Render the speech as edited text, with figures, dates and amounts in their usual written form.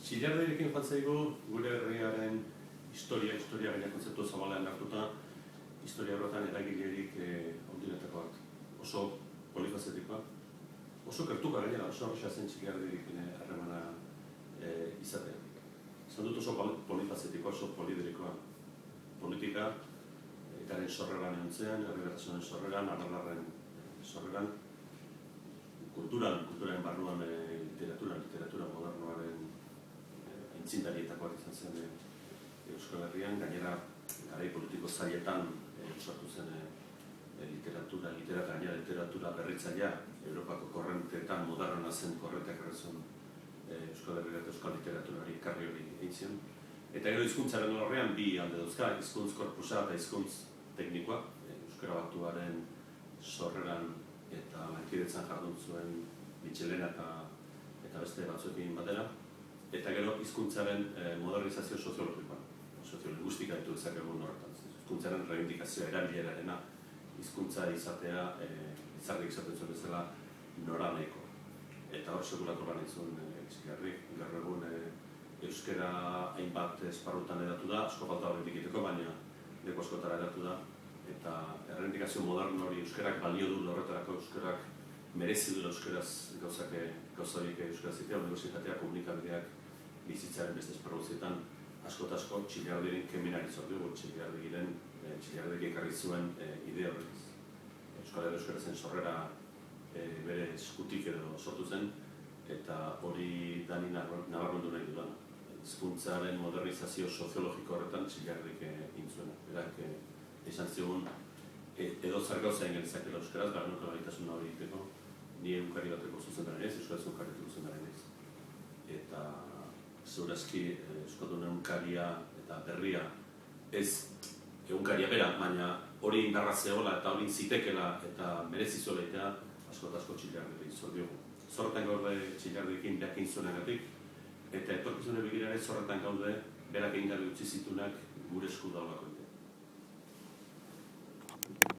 Txillardirekin joan zaigu gure herriaren historia gaina kontzeptu zabalean hartuta, historia horretan eragilerik ondinetakoak, oso polifazetikoak, oso kertuka gainera, oso horreza zen Txillardirekin harremana izatea. Zan dut oso polifazetikoa, oso poliderikoa, politika, garen sorreran egontzean, herribertasunen sorreran, adarlarren sorreran, kulturaren barruan literatura modernoaren intzindarietakoak izan zen Euskal Herrian, gainera garai politiko zailetan sortu zen literatura berritzailea, Europako korrenteetan moderna zen korrenteak errezun Euskal Herria eta Euskal literaturari ekarri hori egin zion. Eta gero hizkuntzaren horrean bi alde dauzka, hizkuntz korpusa eta hizkuntz teknikoa, Euskara Batuaren sorreran eta lankidetzan jardun zuen Mitxelena eta beste batzuekin batera, eta gero hizkuntzaren modernizazio soziologikoa, soziolinguistika ditu ezakegun horretan. Hizkuntzaren reivindikazioa erabilerarena, hizkuntza izatea, izarrik izaten zuen bezala noraneko. Eta hor sekulako lan izun Txillardik, gaur egun euskara hainbat esparrutan edatu da, asko falta hori dikiteko, baina leku askotara edatu da, eta erreivindikazio modern hori euskarak balio du horretarako, euskarak merezi du euskaraz gauzarik euskaraz zitea, universitateak, komunikabideak bizitzaren beste esparruzietan asko eta asko Txillardiren keminari zortu, Txillardik ekarri zuen idea horrez. Euskal Herria euskarazen sorrera bere eskutik edo sortu zen, eta hori dani nabarmendu nahi dudan. Hizkuntzaren modernizazio soziologiko horretan Txillardik egin zuen. Berak esan zigun, edo zer gauza egin genezakela euskaraz, gara nuke gaitasun hori egiteko, ni egunkari bateko zuzendaren ez, euskaraz egunkariteko zuzendaren ez. Eta zeurazki euskaldun egunkaria eta berria ez egunkaria bera, baina hori indarra zehola eta hori zitekela eta merezi zuela egitea asko eta asko Txillardik zor diogu. Zorretan gaude Txillardikin jakin zuenegatik, eta etorkizune begirare zorretan gaude berak egin gabe utzi zitunak gure esku daulako.